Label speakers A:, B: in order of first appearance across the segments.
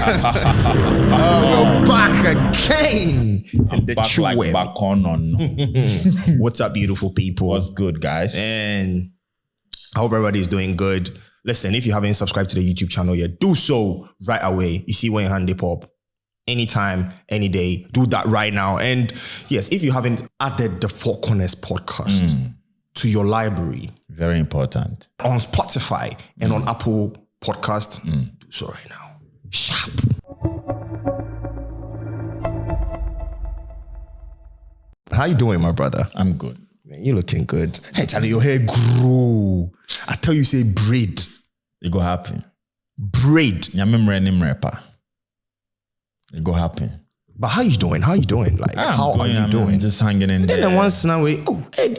A: We're back again.
B: Back like back on.
A: What's up, beautiful people?
B: What's good, guys?
A: And I hope everybody is doing good. Listen, if you haven't subscribed to the YouTube channel yet, do so right away. You see when your hand dip up, anytime, any day, do that right now. And yes, if you haven't added the Four Corners podcast to your library,
B: very important,
A: on Spotify and on Apple Podcast, do so right now. Sharp. How you doing, my brother?
B: I'm good.
A: Man, you looking good. Hey, Charlie, your hair grew. I tell you, say braid.
B: It go happen.
A: Braid.
B: It go happen.
A: But how you doing? How you doing? Like, how are you doing?
B: I'm just hanging in there.
A: And then once now we, podcast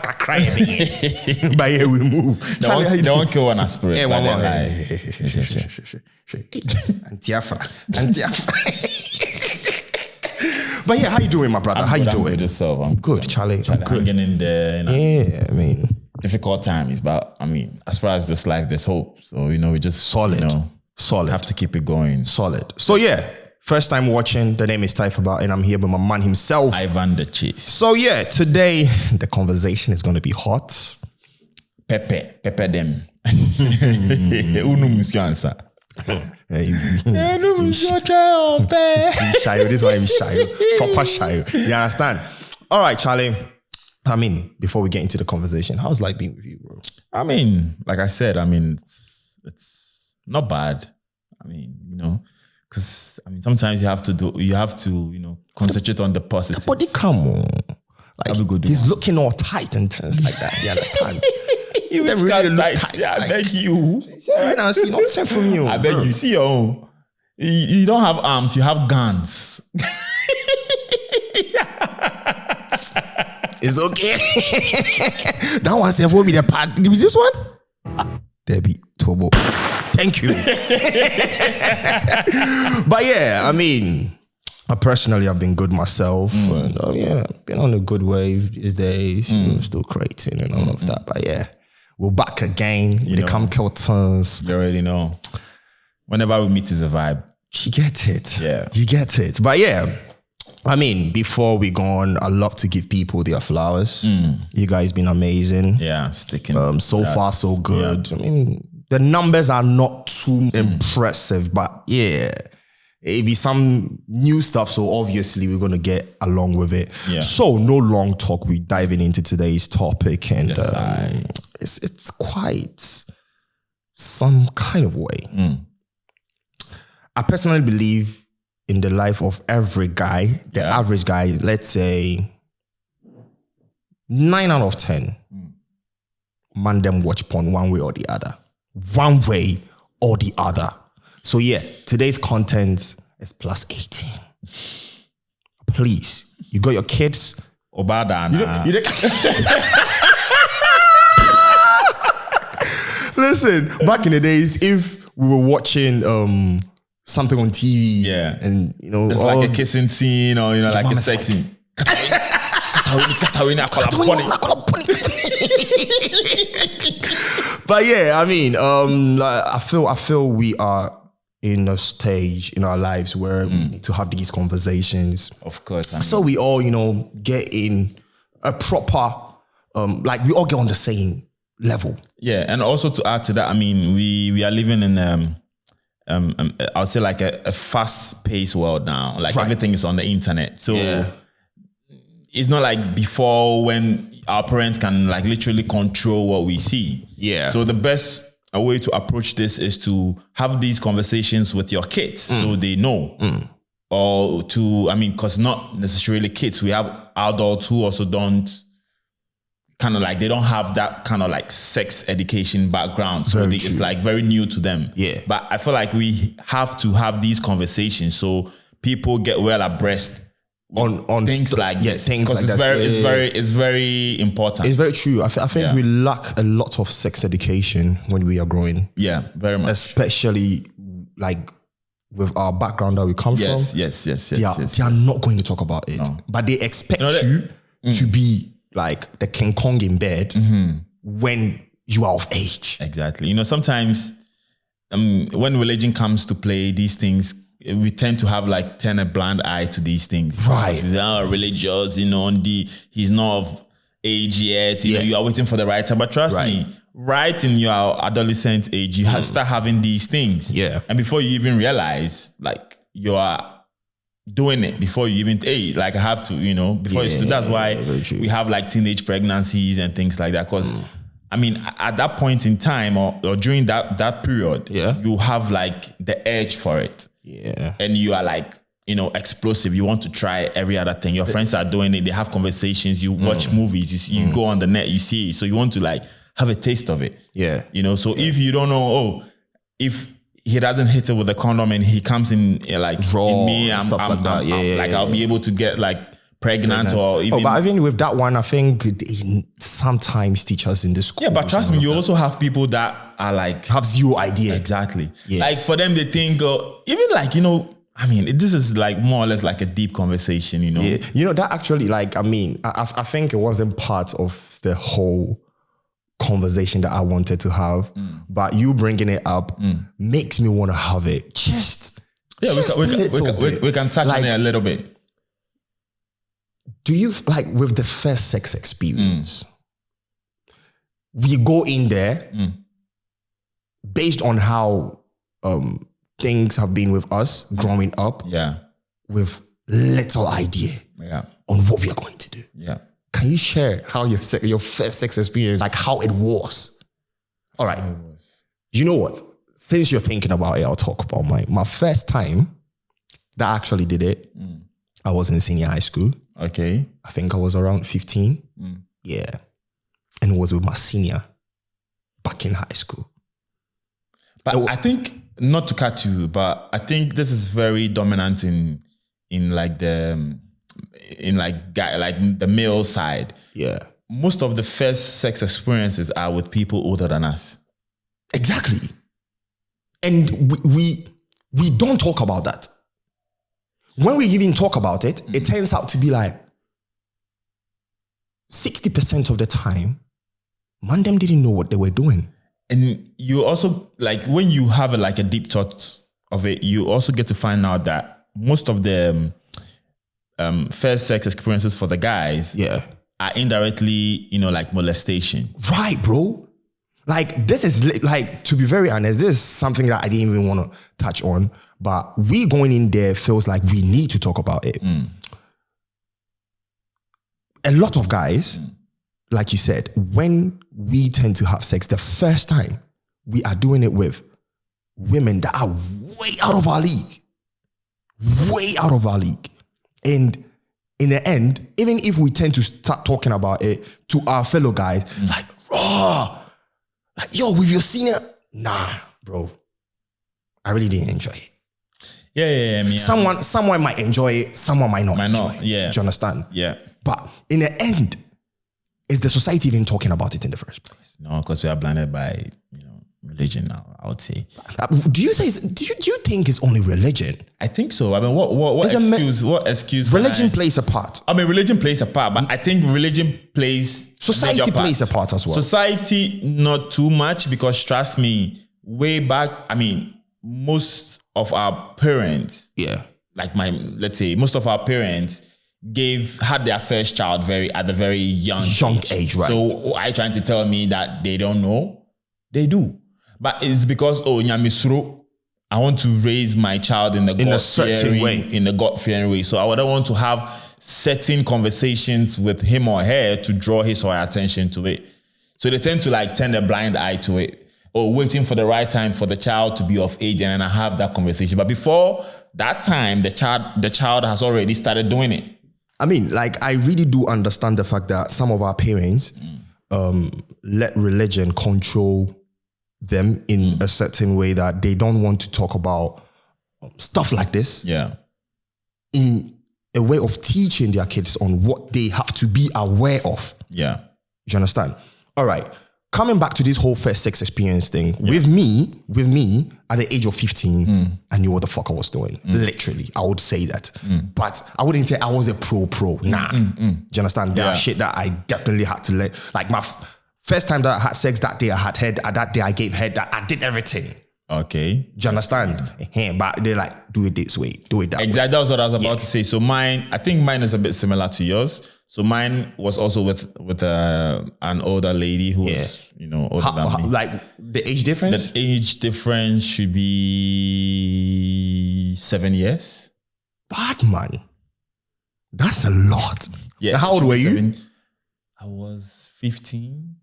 A: ka crying. But here we move.
B: Charlie, how you don't kill one aspirate.
A: Antiafra. But yeah, how you doing, my brother? How you doing?
B: I'm good yourself.
A: I'm good, Charlie. I'm good.
B: Hanging in there. You know?
A: Yeah, I mean,
B: difficult times, but I mean, as far as this life, there's hope. So, we just
A: solid. Solid.
B: Have to keep it going.
A: Solid. So yeah, first time watching, the name is Taifaba, and I'm here with my man himself,
B: Ivan the Chase.
A: So yeah, today the conversation is going to be hot.
B: Pepper them. Unu musyansa.
A: This one is shy. Proper shy. You understand? All right, Charlie. I mean, before we get into the conversation, how's life been with you, bro?
B: I mean, like I said, it's not bad. I mean, because sometimes you have to concentrate on the positive.
A: The body come on. Like, he's looking all tight and tense like that. You understand?
B: You really look tight. Yeah, I beg you.
A: Right now, see, not sent from you.
B: I beg you. See your own. You don't have arms, you have guns.
A: It's okay. That one said for me the part. This one? There be turbo. Thank you. But yeah, I mean, I personally have been good myself. And been on a good wave these days. Still creating and all of that. But yeah, we're back again. They come kill tons.
B: You already know. Whenever we meet is a vibe.
A: You get it.
B: Yeah.
A: You get it. But yeah, I mean, before we go on, I love to give people their flowers. You guys been amazing.
B: Yeah, sticking.
A: So far, so good. Yeah. I mean, the numbers are not too impressive, but yeah, it be some new stuff. So obviously, we're going to get along with it. Yeah. So no long talk. We're diving into today's topic, and it's quite some kind of way. I personally believe in the life of every guy, the average guy, let's say 9 out of 10, man them watch porn one way or the other. One way or the other. So yeah, today's content is plus 18. Please, you got your kids.
B: Obadana.
A: Listen, back in the days, if we were watching something on TV, and
B: it's like a kissing scene or like a sex scene.
A: But yeah, I mean, I feel we are in a stage in our lives where we need to have these conversations.
B: Of course.
A: So we all, get in a proper, we all get on the same level.
B: Yeah, and also to add to that, I mean, we are living in I'll say like a fast-paced world now. Like everything is on the internet. So it's not like before when our parents can like literally control what we see. Yeah. So the best way to approach this is to have these conversations with your kids so they know. Or because not necessarily kids. We have adults who also don't they don't have that kind of like sex education background. So it's like very new to them. Yeah. But I feel like we have to have these conversations so people get well abreast on things like this. Things like that. It's very important.
A: It's very true. I think we lack a lot of sex education when we are growing.
B: Yeah, very much.
A: Especially like with our background that we come from.
B: Yes.
A: They are not going to talk about it. No. But they expect you to be like the King Kong in bed when you are of age.
B: Exactly. You know, sometimes when religion comes to play, these things, we tend to have like turn a blind eye to these things.
A: Right.
B: We are religious, you know, he's not of age yet. You know, you are waiting for the right time. But trust me, right in your adolescent age, you start having these things.
A: Yeah.
B: And before you even realize, like, you are doing it before you even, like I have to, you know, before that's why we have like teenage pregnancies and things like that. Because I mean, at that point in time or during that period, you have like the urge for it.
A: Yeah.
B: And you are like, you know, explosive. You want to try every other thing. Your friends are doing it. They have conversations. You watch movies. You go on the net. You see it. So you want to like have a taste of it.
A: Yeah.
B: You know, so if you don't know, if he doesn't hit it with a condom and he comes in like
A: raw
B: in me,
A: stuff like that.
B: I'll be able to get like pregnant or even.
A: But even with that one, I think sometimes teachers in the school.
B: Yeah, but trust me, you also have people that are like
A: have zero idea.
B: Exactly. Yeah. Like for them, they think even like, you know, I mean, this is like more or less like a deep conversation, you know.
A: Yeah. You know, that actually, like, I mean, I think it wasn't part of the whole conversation that I wanted to have, but you bringing it up makes me want to have it.
B: We can touch on it a little bit.
A: Do you, like, with the first sex experience, we go in there based on how things have been with us growing up, with little idea on what we are going to do.
B: Yeah.
A: Can you share how your first sex experience, like how it was? All right. You know what? Since you're thinking about it, I'll talk about my first time that I actually did it. I was in senior high school.
B: Okay.
A: I think I was around 15. Yeah. And it was with my senior back in high school.
B: But I think, not to cut you, but I think this is very dominant in like the male side. Yeah. Most of the first sex experiences are with people older than us.
A: Exactly. And we don't talk about that. When we even talk about it, it turns out to be like 60% of the time, man, them didn't know what they were doing.
B: And you also, like, when you have a deep thought of it, you also get to find out that most of the first sex experiences for the guys are indirectly, you know, like molestation.
A: Right, bro. Like, this is, like, to be very honest, this is something that I didn't even want to touch on, but we going in there feels like we need to talk about it. A lot of guys, like you said, when we tend to have sex, the first time we are doing it with women that are way out of our league. Way out of our league. And in the end, even if we tend to start talking about it to our fellow guys, like, raw, like, yo, with your senior, nah, bro, I really didn't enjoy it.
B: Yeah.
A: Someone might enjoy it, someone might not enjoy it.
B: Yeah.
A: Do you understand?
B: Yeah.
A: But in the end, is the society even talking about it in the first place?
B: No, because we are blinded by, you know, religion now, I would say.
A: Do you think it's only religion?
B: I think so. I mean, what excuse?
A: Religion plays a part.
B: I mean, religion plays a part, but I think religion plays
A: society plays a part as well.
B: Society, not too much, because trust me, way back, I mean, most of our parents, let's say most of our parents had their first child at a very young
A: age, right?
B: So are you trying to tell me that they don't know? They do. But it's because, nyamisro, I want to raise my child in a certain way. In a God-fearing way. So I would want to have certain conversations with him or her to draw his or her attention to it. So they tend to turn a blind eye to it, or waiting for the right time for the child to be of age and then I have that conversation. But before that time, the child has already started doing it.
A: I mean, I really do understand the fact that some of our parents let religion control them in a certain way, that they don't want to talk about stuff like this.
B: Yeah.
A: In a way of teaching their kids on what they have to be aware of.
B: Yeah.
A: You understand? All right. Coming back to this whole first sex experience thing, with me at the age of 15, I knew what the fuck I was doing. Literally, I would say that. But I wouldn't say I was a pro. Nah. Do you understand? There are shit that I definitely had to let, like my First time that I had sex, that day I had head. That day I gave head. That I did everything.
B: Okay.
A: Do you understand? But they're like, do it this way, do it that way.
B: Exactly. That's what I was about to say. So I think mine is a bit similar to yours. So mine was also with an older lady who was, older than me.
A: Like the age difference?
B: The age difference should be 7 years.
A: Bad man. That's a lot.
B: Yeah.
A: Now, how old were you?
B: I was 15,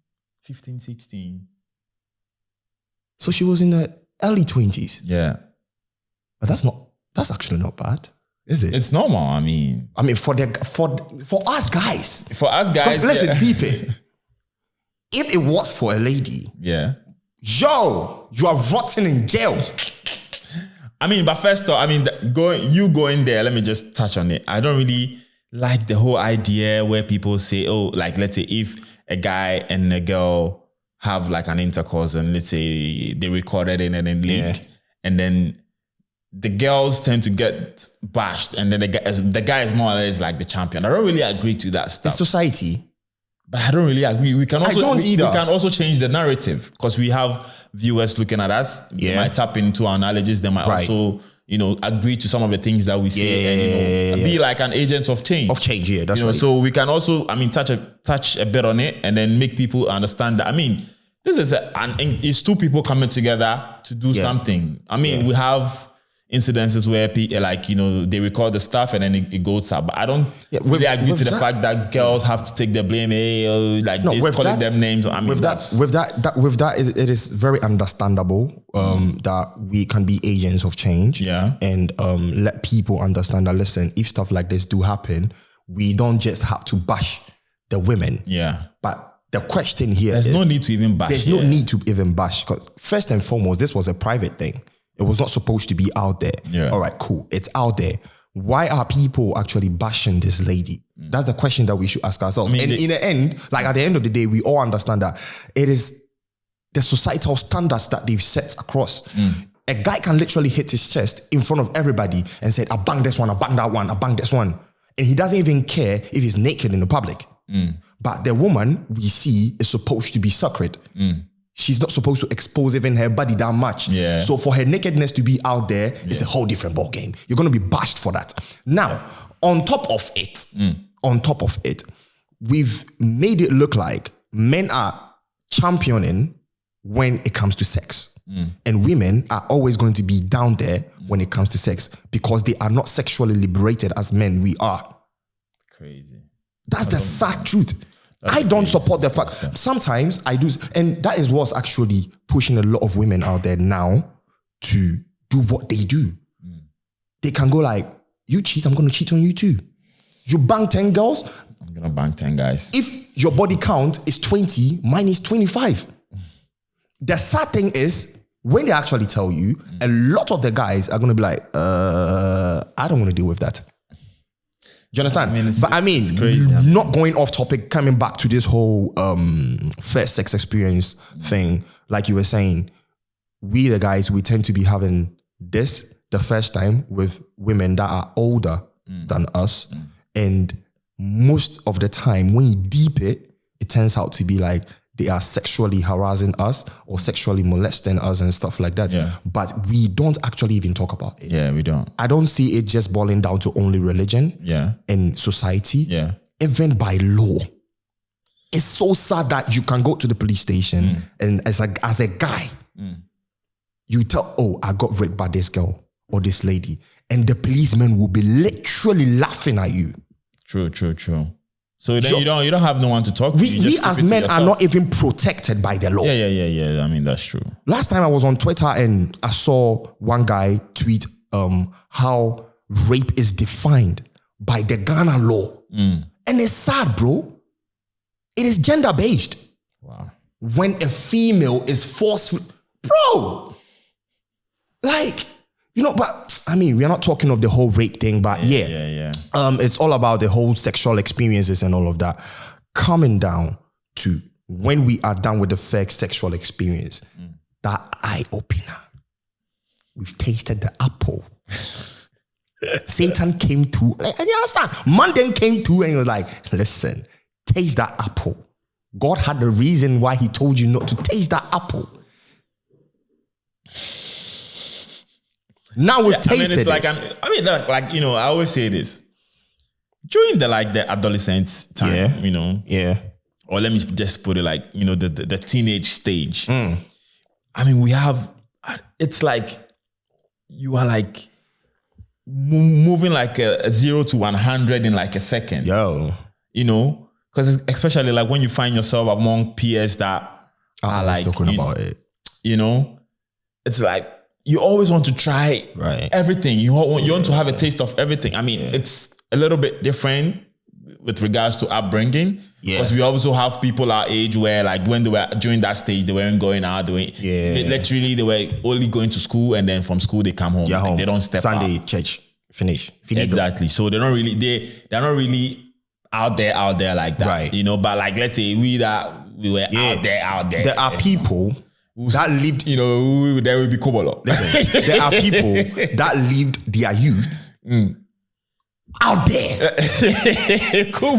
B: 16.
A: So she was in the early 20s.
B: Yeah.
A: But that's actually not bad, is it?
B: It's normal. I mean,
A: for us guys.
B: For us guys.
A: Listen, deep it. If it was for a lady,
B: yeah.
A: Yo, you are rotting in jail.
B: But first off, going there, let me just touch on it. I don't really like the whole idea where people say, oh, like, let's say if a guy and a girl have like an intercourse and let's say they recorded it and then leaked, and then the girls tend to get bashed and then the guy is more or less like the champion. I don't really agree to that stuff.
A: It's society.
B: But I don't really agree. We can also,
A: I don't either.
B: We can also change the narrative because we have viewers looking at us. They might tap into our knowledge. They might also, agree to some of the things that we say and be like an agent of change.
A: Of change, yeah, that's right.
B: So we can also, touch a bit on it and then make people understand that. This is it's two people coming together to do something. We have incidences where people, they record the stuff and then it goes up. But I don't really agree to the fact that girls have to take the blame. Calling them names. With
A: that, it is very understandable that we can be agents of change.
B: Yeah.
A: And let people understand that, listen, if stuff like this do happen, we don't just have to bash the women.
B: Yeah.
A: But the question here
B: is... There's no need to even bash.
A: There's no need to even bash because first and foremost, this was a private thing. It was not supposed to be out there.
B: Yeah.
A: All right, cool. It's out there. Why are people actually bashing this lady? That's the question that we should ask ourselves. In the end, like at the end of the day, we all understand that it is the societal standards that they've set across. A guy can literally hit his chest in front of everybody and say, I bang this one, I bang that one, I bang this one. And he doesn't even care if he's naked in the public. But the woman we see is supposed to be sacred. She's not supposed to expose even her body that much.
B: Yeah.
A: So for her nakedness to be out there, it's a whole different ball game. You're going to be bashed for that. Now, on top of it, we've made it look like men are championing when it comes to sex. And women are always going to be down there when it comes to sex because they are not sexually liberated as men we are.
B: Crazy.
A: That's the sad truth. I don't support the fact. Sometimes I do. And that is what's actually pushing a lot of women out there now to do what they do. They can go like, you cheat, I'm going to cheat on you too. You bang 10 girls.
B: I'm going to bang 10 guys.
A: If your body count is 20, mine is 25. The sad thing is, when they actually tell you, a lot of the guys are going to be like, I don't want to deal with that. Do you understand? It's crazy, not going off topic, coming back to this whole first sex experience thing, like you were saying, we the guys, we tend to be having this the first time with women that are older than us. And most of the time, when you deep it, it turns out to be like they are sexually harassing us or sexually molesting us and stuff like that.
B: Yeah.
A: But we don't actually even talk about it.
B: Yeah, we don't.
A: I don't see it just boiling down to only religion and society.
B: Yeah.
A: Even by law. It's so sad that you can go to the police station and as a guy, you tell, oh, I got raped by this girl or this lady. And the policeman will be literally laughing at you.
B: True. So then you don't have no one to talk to.
A: We as men are not even protected by the law.
B: Yeah. That's true. Last
A: time I was on Twitter and I saw one guy tweet how rape is defined by the Ghana law. And it's sad, bro. It is gender-based.
B: Wow.
A: When a female is forceful, bro, like, but we are not talking of the whole rape thing, but it's all about the whole sexual experiences and all of that. Coming down to when we are done with the first sexual experience, that eye opener. We've tasted the apple. Satan came through. You understand? Man then came through and he was like, listen, taste that apple. God had a reason why he told you not to taste that apple. Now we've tasted
B: it's like, like, you know, I always say this. During the adolescent time, you know.
A: Yeah.
B: Or let me just put it like, you know, the teenage stage. I mean, it's like, you are like moving like a 0 to 100 in like a second.
A: Yo.
B: You know? Because especially like when you find yourself among peers that are like,
A: talking about it.
B: You know? It's like, you always want to try everything. You want to have a taste of everything. I mean, it's a little bit different with regards to upbringing. Because we also have people our age where like when they were during that stage, they weren't going out. Literally, they were only going to school, and then from school they come home.
A: Yeah,
B: home. They don't step
A: Sunday,
B: out.
A: church, finish.
B: Exactly. So they're not really out there like that. Right. You know, but like let's say we were out there.
A: There are people that lived,
B: you know, there will be Kobolo.
A: Listen, there are people that lived their youth out there.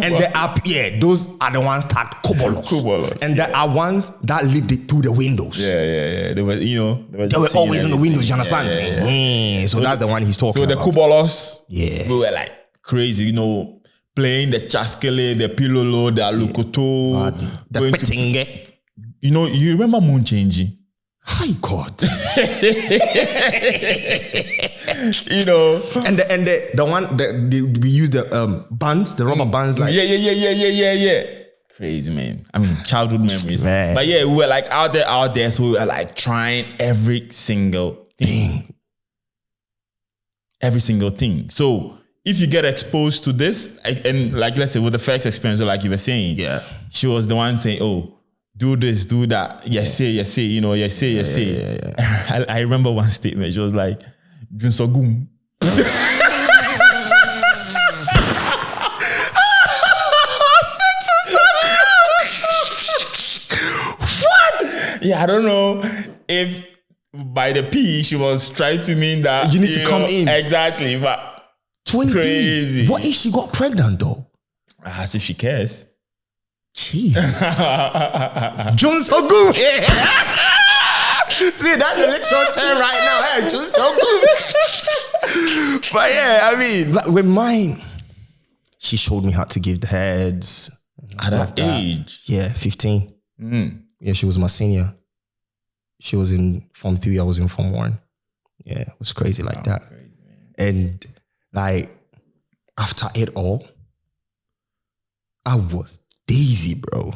A: And there are, those are the ones that Kobolos. And there are ones that lived it through the windows.
B: Yeah. They were, you know,
A: they were always in the windows, you understand? So that's the one he's talking about.
B: So the Kobolos, we were like crazy, you know, playing the chaskele, the pilolo, the alukoto,
A: the petinge.
B: You know, you remember moon changing?
A: Hi God.
B: You know.
A: And the one that we use the bands, the rubber bands, like
B: yeah. Crazy, man. I mean, childhood memories. Man. But yeah, we were like out there, so we were like trying every single thing. Every single thing. So if you get exposed to this, and like let's say with the first experience, like you were saying, she was the one saying, "Oh, do this, do that. Yes, say, you know, yes, say. Yeah. I remember one statement. She was like, Junsogum. What? Yeah, I don't know if by the P she was trying to mean that
A: you need to come in.
B: Exactly, but
A: 23.
B: Crazy.
A: What if she got pregnant though?
B: As if she cares.
A: Jesus. John so good. See, that's a little short term right now. Hey, John so good. But yeah, I mean, like with mine, she showed me how to give the heads.
B: At that age?
A: Yeah, 15. Yeah, she was my senior. She was in Form 3, I was in Form 1. Yeah, it was crazy like that.
B: Crazy, man.
A: And like, after it all, I was dizzy, bro.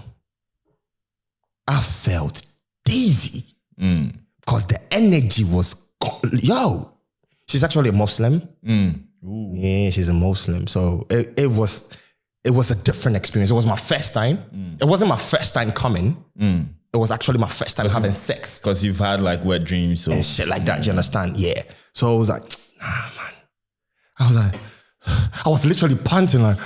A: I felt dizzy. Because the energy was, she's actually a Muslim. Yeah, she's a Muslim. So it was a different experience. It was my first time. It wasn't my first time coming. It was actually my first time having sex.
B: Because you've had like wet dreams. So.
A: And shit like that, you understand? Yeah. So I was like, nah, man. I was literally panting like,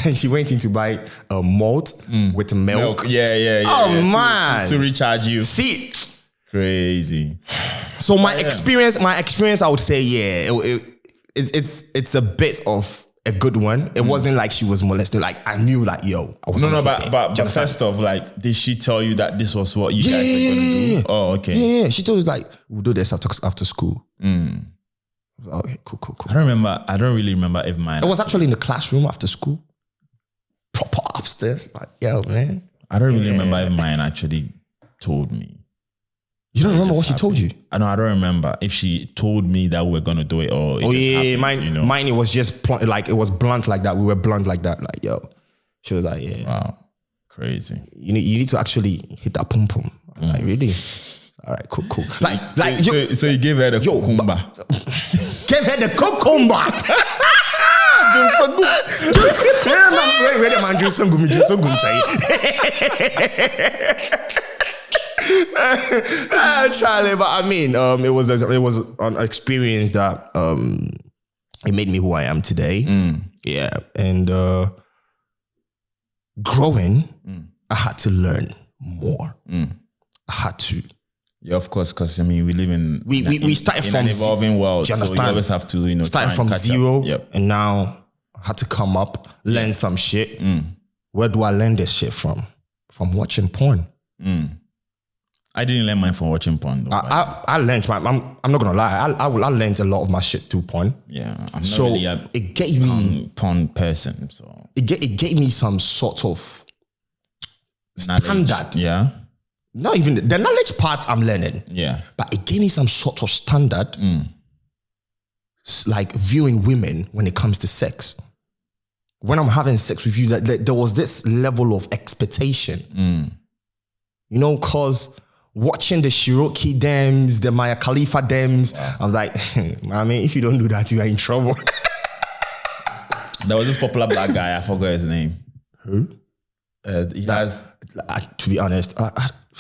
A: and she went in to buy a malt with milk.
B: Yeah.
A: Oh, man.
B: To recharge you.
A: See.
B: Crazy.
A: So my experience, I would say, it's a bit of a good one. It wasn't like she was molested. Like I knew, like I was.
B: But first off, like, did she tell you that this was what you guys were going to do? Oh, okay.
A: Yeah. She told us like we'll do this after school. Okay, cool.
B: I don't really remember if mine.
A: It was actually in the classroom after school. Proper upstairs. Like, man.
B: I don't really remember if mine actually told me.
A: You don't remember what she told you?
B: I don't remember if she told me that we're gonna do it or.
A: Mine. It was just like it was blunt like that. We were blunt like that. Like she was like,
B: wow, crazy.
A: You need to actually hit that pum pum. Like really. All right, cool.
B: So you gave her the cucumber.
A: Gave her the cucumber. Charlie, but I mean, it was an experience that it made me who I am today. Yeah, and growing, I had to learn more. I had to.
B: Yeah, of course, because I mean, we live in
A: we started from
B: an evolving world.
A: Do you understand?
B: So you always have to,
A: start from zero, and now I had to come up, learn some shit. Where do I learn this shit from? From watching porn.
B: I didn't learn mine from watching porn. Though,
A: I learned I'm not gonna lie. I learned a lot of my shit through porn.
B: Yeah, I'm not really
A: it gave me
B: porn person. So
A: it gave me some sort of standard.
B: Yeah.
A: Not even the knowledge part I'm learning.
B: Yeah.
A: But it gave me some sort of standard, like viewing women when it comes to sex. When I'm having sex with you, that there was this level of expectation. You know, cause watching the Cherokee Dems, the Maya Khalifa Dems, I was like, I mean, if you don't do that, you are in trouble.
B: There was this popular black guy, I forgot his name.
A: Who?
B: He has...
A: to be honest,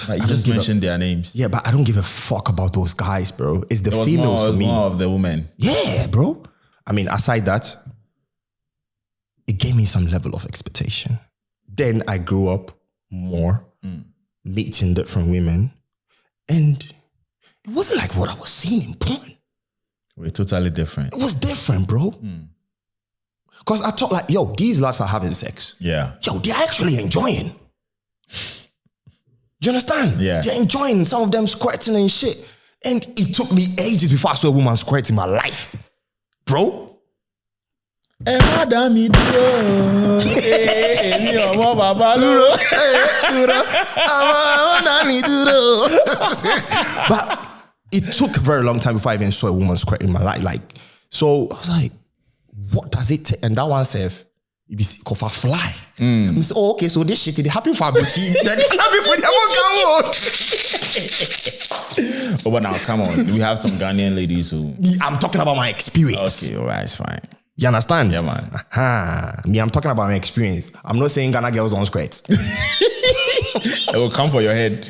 B: you just mentioned their names.
A: Yeah, but I don't give a fuck about those guys, bro. It's the females for me.
B: More of the women.
A: Yeah, bro. I mean, aside that, it gave me some level of expectation. Then I grew up more, meeting different women, and it wasn't like what I was seeing in porn.
B: We're totally different.
A: It was different, bro. Because I thought like, yo, these lads are having sex.
B: Yeah.
A: Yo, they're actually enjoying. Do you understand?
B: Yeah.
A: They're enjoying, some of them squirting and shit. And it took me ages before I saw a woman squirt in my life. Bro. But it took a very long time before I even saw a woman squirt in my life. Like, so I was like, what does it take? And that one said, it be called a fly. I said, oh, okay, so this shit, it happen for Abuchi.
B: Oh, but now, come on. We have some Ghanaian ladies who...
A: I'm talking about my experience.
B: Okay, all right, it's fine.
A: You understand?
B: Yeah, man.
A: Me, I'm talking about my experience. I'm not saying Ghana girls don't squirt.
B: It will come for your head.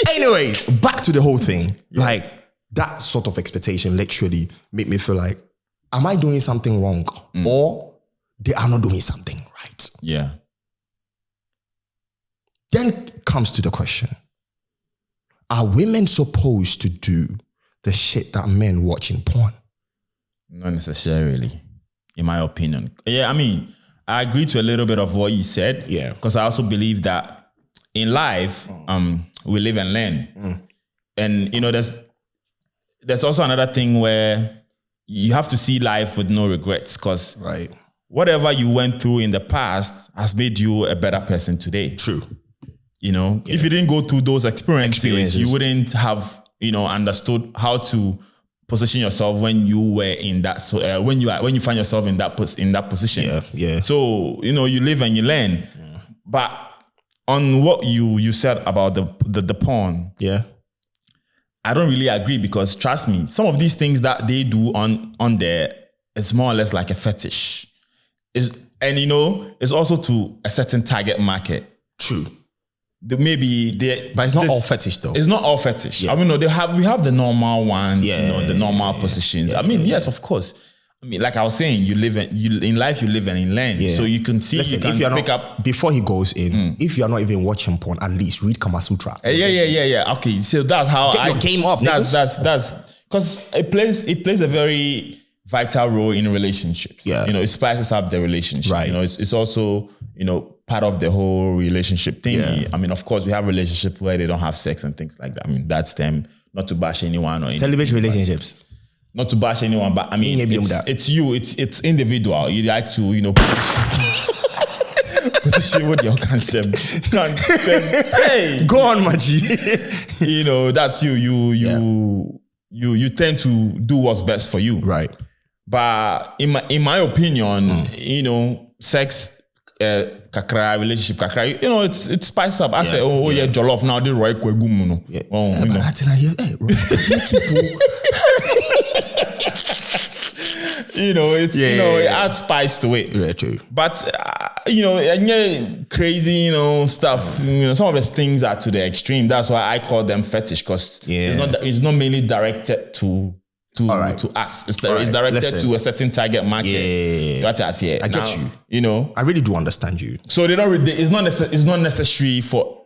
A: Anyways, back to the whole thing. Yes. Like, that sort of expectation literally made me feel like, am I doing something wrong? Or they are not doing something right?
B: Yeah.
A: Then comes to the question, are women supposed to do the shit that men watch in porn?
B: Not necessarily, in my opinion. Yeah, I mean, I agree to a little bit of what you said.
A: Yeah.
B: Because I also believe that in life, we live and learn. And, you know, there's also another thing where you have to see life with no regrets, because whatever you went through in the past has made you a better person today.
A: True.
B: You know, if you didn't go through those experiences, you wouldn't have, you know, understood how to position yourself when you were in that. So when you find yourself in that position.
A: Yeah.
B: So, you know, you live and you learn. But on what you said about the porn, I don't really agree, because trust me, some of these things that they do on there is more or less like a fetish. And you know, it's also to a certain target market.
A: True.
B: But it's
A: not all fetish though.
B: It's not all fetish. I mean, no, we have the normal ones, you know, the normal positions. I mean, yes, of course. I mean, like I was saying, in life you live and you learn. So you can see,
A: listen,
B: you can pick up.
A: Before he goes in, if you're not even watching porn, at least read Kama Sutra.
B: Yeah. Okay, so that's how
A: Get your game up.
B: That's because it plays a very vital role in relationships.
A: Yeah.
B: You know, it spices up the relationship.
A: Right.
B: You know, it's also, you know, part of the whole relationship thing.
A: Yeah.
B: I mean, of course, we have relationships where they don't have sex and things like that. I mean, that's them. Not to bash anyone or
A: celebrate relationships.
B: Not to bash anyone, but I mean, it's you. It's individual. You like to, you know, position with your concept. Hey,
A: go on, Maji.
B: You know, that's you. You tend to do what's best for you,
A: right?
B: But in my opinion, you know, sex. Kakra, relationship kakra, you know, it's spiced up. I say, yeah, jollof now they right kwegum no. You know, it's you know, it adds spice to it.
A: Yeah, true.
B: But you know, crazy, you know, stuff. You know, some of these things are to the extreme. That's why I call them fetish, because it's not mainly directed to us. It's directed to a certain target market.
A: Yeah.
B: That's us here.
A: I get you.
B: You know,
A: I really do understand you.
B: So they don't. It's not necessary for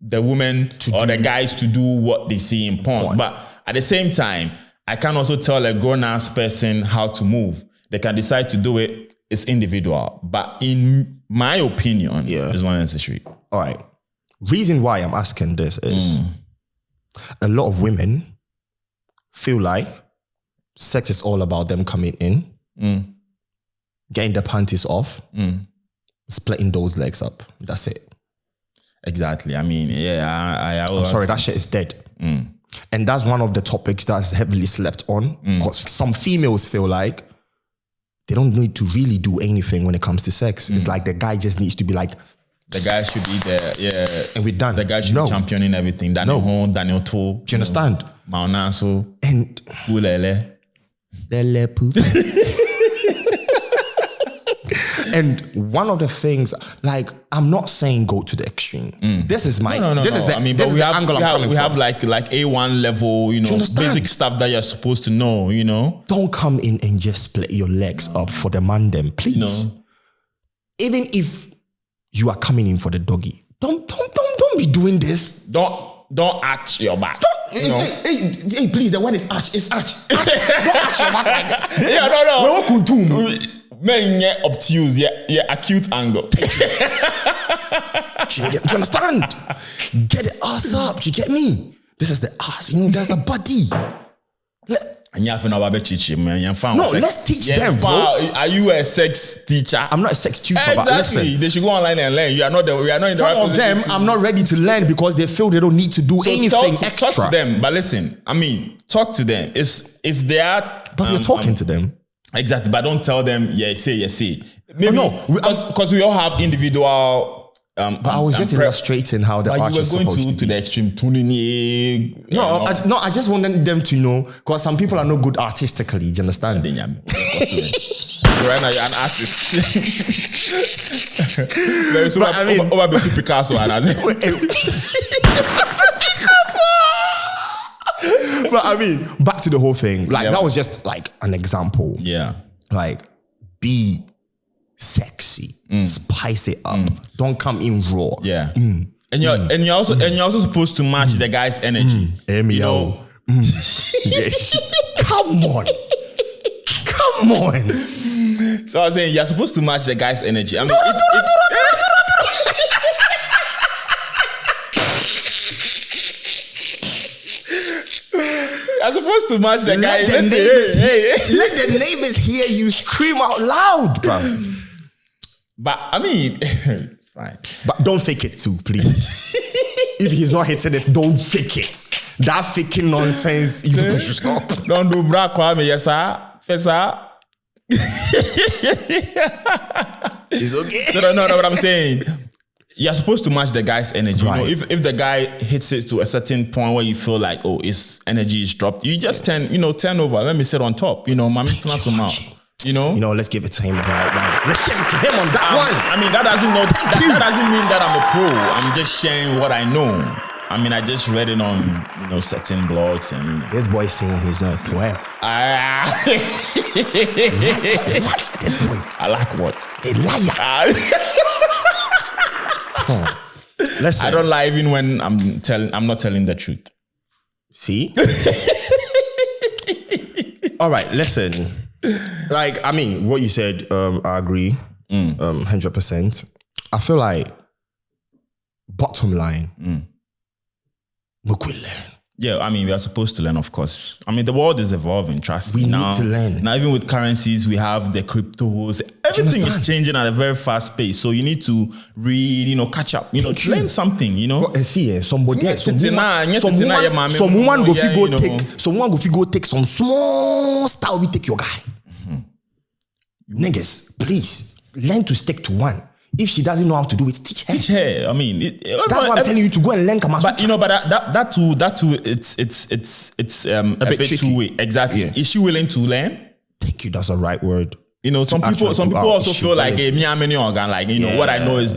B: the women or the guys to do what they see in porn. But at the same time, I can also tell a grown-ass person how to move. They can decide to do it it's individual. But in my opinion, it's not necessary.
A: All right. Reason why I'm asking this is a lot of women feel like sex is all about them coming in, getting the panties off, splitting those legs up. That's it.
B: Exactly. I mean, I'm
A: sorry, that shit is dead. And that's one of the topics that's heavily slept on. Because some females feel like they don't need to really do anything when it comes to sex. It's like the guy just needs to be like,
B: the guy should be there,
A: and we're done.
B: The guy should be championing everything. Daniel Hon, Daniel To.
A: Do you understand?
B: Maunaso.
A: And
B: Lele
A: poop. And one of the things, like, I'm not saying go to the extreme. This is my, this is the angle I'm coming from.
B: We have like A1 level, basic stuff that you're supposed to know,
A: Don't come in and just split your legs up for the man them, please. Even if you are coming in for the doggy, don't be doing this.
B: Don't arch your back.
A: Hey, please, the word is arch. It's arch. Don't arch your back like that.
B: No.
A: We're all kuntum.
B: Men, obtuse, acute angle.
A: Do you understand? Get the ass up. Do you get me? This is the ass. That's the body. No, let's teach them, bro.
B: Are you a sex teacher?
A: I'm not a sex tutor,
B: exactly.
A: But listen.
B: They should go online and learn. We are not in the
A: Some of them, I'm not ready to learn because they feel they don't need to do anything extra.
B: Talk to them, but listen, talk to them. It's their...
A: But you're talking to them.
B: Exactly, but don't tell them, say. Maybe, because we all have individual...
A: but I was just illustrating how the arch is supposed to be.
B: To the extreme tuning.
A: I just wanted them to know, because some people are not good artistically. Do you understand?
B: Right now, you're an artist. Very soon, over to Picasso.
A: But back to the whole thing. That was just like an example.
B: Yeah.
A: Like, be sexy, spice it up. Don't come in raw.
B: Yeah. And you're also supposed to match the guy's energy.
A: Come on.
B: So I was saying you're supposed to match the guy's energy. I'm supposed to match the guy.
A: Let the neighbors hear you scream out loud, bro.
B: But it's fine.
A: But don't fake it too, please. If he's not hitting it, don't fake it. That faking nonsense, you people should stop.
B: Don't do bra kwame, yes sir. Fessa.
A: It's okay.
B: No, what I'm saying. You're supposed to match the guy's energy.
A: Right.
B: If the guy hits it to a certain point where you feel like, his energy is dropped, you just turn over. Let me sit on top. Let's
A: give it to him right now. Let's give it to him on that one.
B: That doesn't mean that I'm a pro. I'm just sharing what I know. I just read it on certain blogs and
A: this boy saying he's not a poet. This boy.
B: I like what?
A: A liar. Listen.
B: I don't lie even when I'm not telling the truth.
A: See? All right, listen. What you said, I agree. 100%. I feel like bottom line, we could learn.
B: Yeah, we are supposed to learn, of course. The world is evolving, trust me.
A: We need to learn.
B: Now, even with currencies, we have the cryptos. Everything is changing at a very fast pace. So you need to read, catch up, learn something,
A: See, somebody else. Someone go take some small style, we take your guy. Niggas, please, learn to stick to one. If she doesn't know how to do it, teach her.
B: Teach her.
A: That's why I'm telling you to go and learn Kama Sutra.
B: But that too, it's a bit too way. Exactly. Yeah. Is she willing to learn?
A: Thank you. That's the right word.
B: Some people also feel like me I'm any organ. What I know is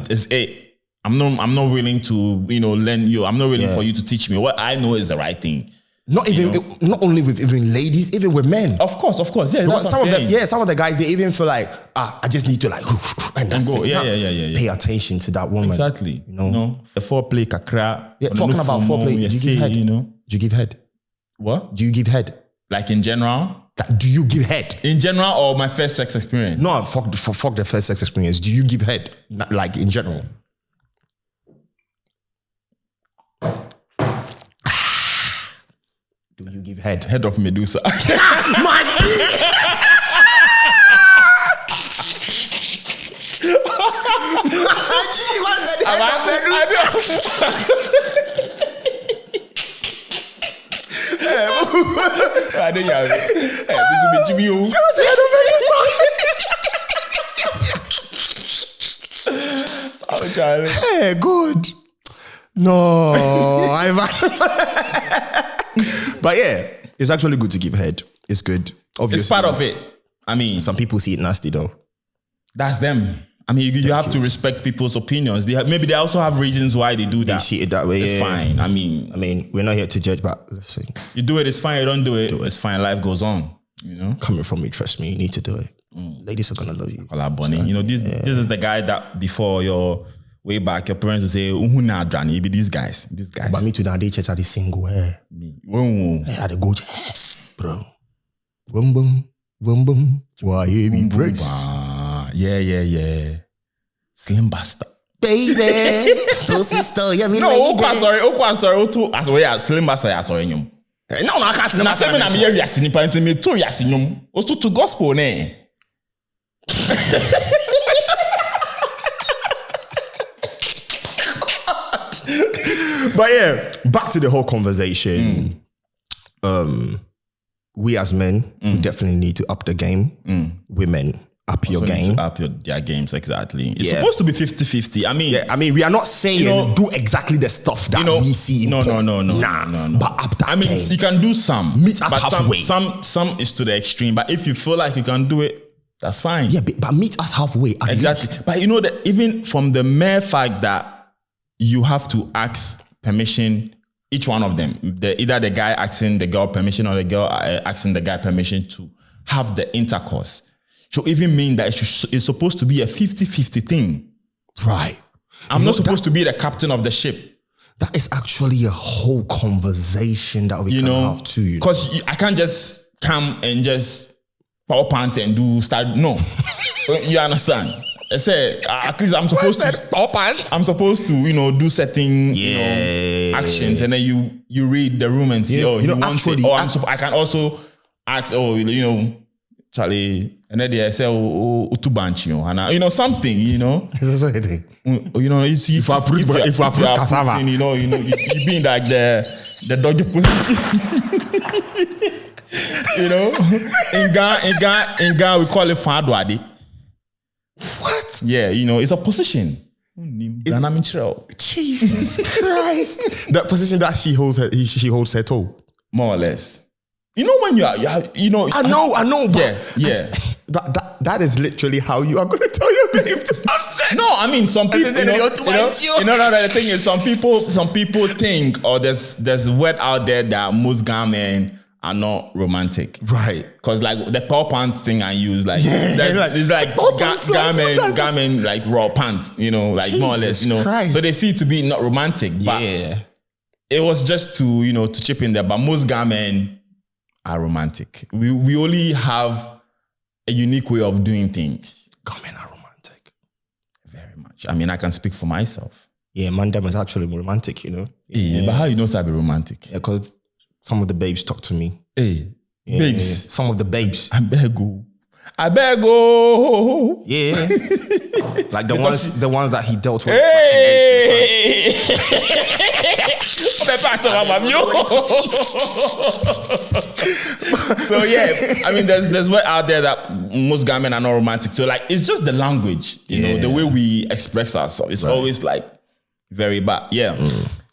B: I'm not willing to learn you. I'm not willing for you to teach me. What I know is the right thing.
A: Not only with even ladies, even with men.
B: Of course. Yeah, that's
A: some of the guys, they even feel like, I just need to and go.
B: Yeah.
A: Pay attention to that woman.
B: Exactly. The foreplay kakra.
A: Yeah, talking about foreplay, do you give head? Do you give head?
B: What?
A: Do you give head?
B: Like in general?
A: Do you give head?
B: In general or my first sex experience?
A: No, fuck the first sex experience. Do you give head? Like in general? Do you give head?
B: Head of Medusa.
A: My G! What's the head of Medusa?
B: I don't know. This will be Jimmy.
A: What's the head of Medusa?
B: Oh, Charlie.
A: Hey, good. No, but yeah, it's actually good to give head. It's good. Obviously,
B: it's part of it. I mean,
A: some people see it nasty though.
B: That's them. I mean, you have to respect people's opinions. Maybe they also have reasons why they do that.
A: They see it that way.
B: It's fine. I mean,
A: we're not here to judge, but let's see.
B: You do it, it's fine. You don't do it, it's fine. Life goes on. You know,
A: coming from me, trust me, you need to do it. Ladies are gonna love you.
B: You know, this is the guy that before your way back, your parents would say, "Johnny, be these guys."
A: But me too, now they church are the single hair. I the go bro. Boom boom, boom boom. Why you be breaks?
B: Yeah. Slim bastard.
A: Baby. So sister, yeah, me
B: no, sorry. Slim bastard, sorry. No, I can't. Na say me na me hear wiase nipa nti me to wiase nyum. Oso to gospel ne.
A: But yeah, back to the whole conversation. We as men, we definitely need to up the game. Women, up your game.
B: Up their games, exactly. It's supposed to be 50-50. I mean,
A: we are not saying do exactly the stuff that we see.
B: No.
A: But up that game.
B: You can do some.
A: Meet us halfway.
B: Some is to the extreme. But if you feel like you can do it, that's fine.
A: Yeah, but meet us halfway.
B: Exactly.
A: Least.
B: But you know that even from the mere fact that you have to ask permission, each one of them, either the guy asking the girl permission or the girl asking the guy permission to have the intercourse, should even mean that it's supposed to be a 50-50 thing.
A: Right.
B: I'm not supposed to be the captain of the ship.
A: That is actually a whole conversation that we can have too.
B: Because I can't just come and just power pants and no. You understand? I say at least I'm supposed to do certain actions, and then you read the room and see I can also ask Charlie, and then they say and something if I put cassava you being like the doggy position. In Ghana we call it fadwadi.
A: What?
B: Yeah, it's a position.
A: Jesus Christ. That position that she holds her toe.
B: More or less. When you are
A: I know, but
B: yeah.
A: That is literally how you are going to tell your babe to upset.
B: No, I mean some people. The thing is, some people think, or there's word out there that most Ghana men are not romantic,
A: right?
B: Because like the power pants thing I use, it's like garment like raw pants, like Jesus more or less, Christ. So they see it to be not romantic, but it was just to chip in there. But most garment are romantic. We only have a unique way of doing things.
A: Garment are romantic,
B: very much. I mean, I can speak for myself.
A: Yeah, Mandem is actually romantic,
B: Yeah, but how you know so I be romantic?
A: Yeah, because some of the babes talk to me.
B: Hey, babes.
A: Yeah. Some of the babes.
B: I beg go.
A: Yeah. Like the ones that he dealt with.
B: Hey. So yeah, I mean there's word out there that most guy men are not romantic. So like it's just the language, the way we express ourselves. It's always like very bad. Yeah.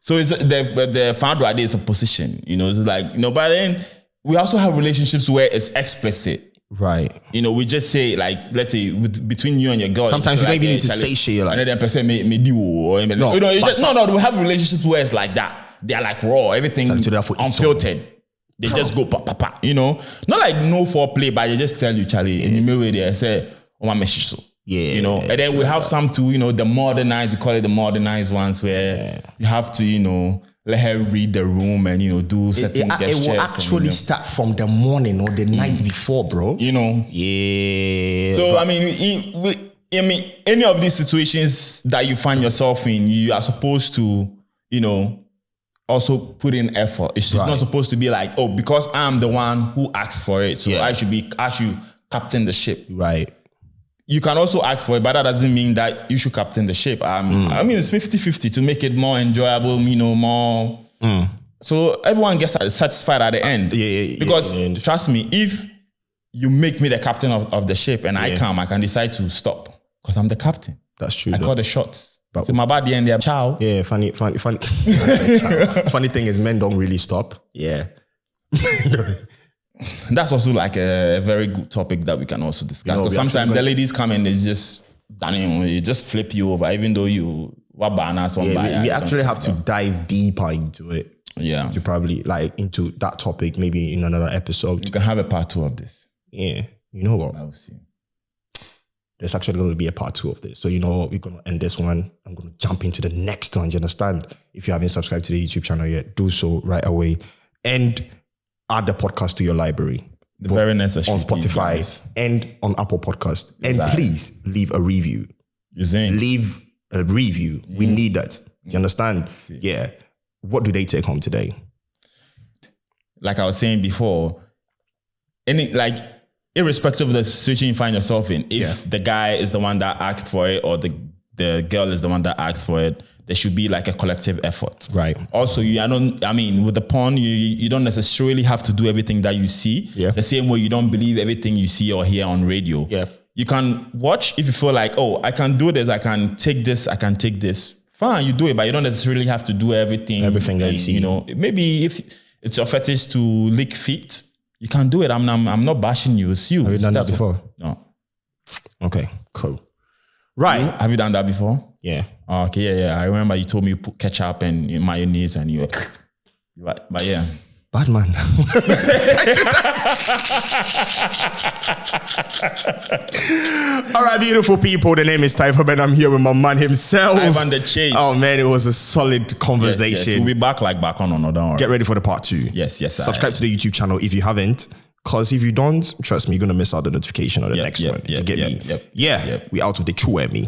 B: So it's the founder idea is a position, it's like, but then we also have relationships where it's explicit.
A: Right.
B: We just say like, let's say between you and your girl.
A: Sometimes you don't even need to say shit. You're like,
B: and then the person may do or we have relationships where it's like that. They're like raw, everything unfiltered. They just go pa. Not like no foreplay, but they just tell you, Charlie, in the way they say, oh my meshiso.
A: Yeah.
B: And then we have some too, the modernized, we call it the modernized ones where you have to, let her read the room and, do certain gestures.
A: It will actually start from the morning or the night before, bro. Yeah.
B: So, I mean, any of these situations that you find yourself in, you are supposed to, also put in effort. It's not supposed to be like, because I'm the one who asked for it, so I should captain the ship.
A: Right.
B: You can also ask for it, but that doesn't mean that you should captain the ship. I mean, it's 50-50 to make it more enjoyable, more. So everyone gets satisfied at the end. Because trust me, if you make me the captain of the ship and I can decide to stop because I'm the captain.
A: That's true.
B: I call the shots. But so my body and there, ciao.
A: Yeah, funny. Funny thing is, men don't really stop. Yeah.
B: That's also like a very good topic that we can also discuss. Because sometimes the ladies come and they just flip you over, even though you were banners on by.
A: We actually have to dive deeper into it.
B: Yeah.
A: To probably into that topic, maybe in another episode.
B: You can have a part 2 of this.
A: Yeah. You know what?
B: I will see.
A: There's actually going to be a part 2 of this. So you know what? We're going to end this one. I'm going to jump into the next one. You understand? If you haven't subscribed to the YouTube channel yet, do so right away. And add the podcast to your library.
B: Very necessary.
A: On Spotify and on Apple Podcast. And please leave a review.
B: You're saying?
A: Leave a review. We need that. You understand? Yeah. What do they take home today?
B: Like I was saying before, irrespective of the situation you find yourself in, if the guy is the one that asked for it or the girl is the one that asked for it, there should be like a collective effort.
A: Right.
B: Also, with the porn, you don't necessarily have to do everything that you see.
A: Yeah.
B: The same way you don't believe everything you see or hear on radio.
A: Yeah.
B: You can watch if you feel like, I can do this, I can take this. Fine, you do it, but you don't necessarily have to do everything.
A: Everything that you see.
B: Maybe if it's your fetish to lick feet, you can do it. I'm not bashing you. It's you.
A: Have you done that before?
B: No.
A: Okay, cool. Right.
B: Have you done that before?
A: Yeah.
B: Oh, okay, yeah. I remember you told me you put ketchup and mayonnaise and you but yeah.
A: Bad man. All right, beautiful people. The name is Typhoon and I'm here with my man himself.
B: Ivan the Chase.
A: Oh man, it was a solid conversation.
B: Yes. We'll be back on. No, don't worry.
A: Get ready for the part 2.
B: Yes.
A: Subscribe to the YouTube channel if you haven't. Because if you don't, trust me, you're going to miss out the notification of the next one. You get me? Yeah. We out of the chew at me.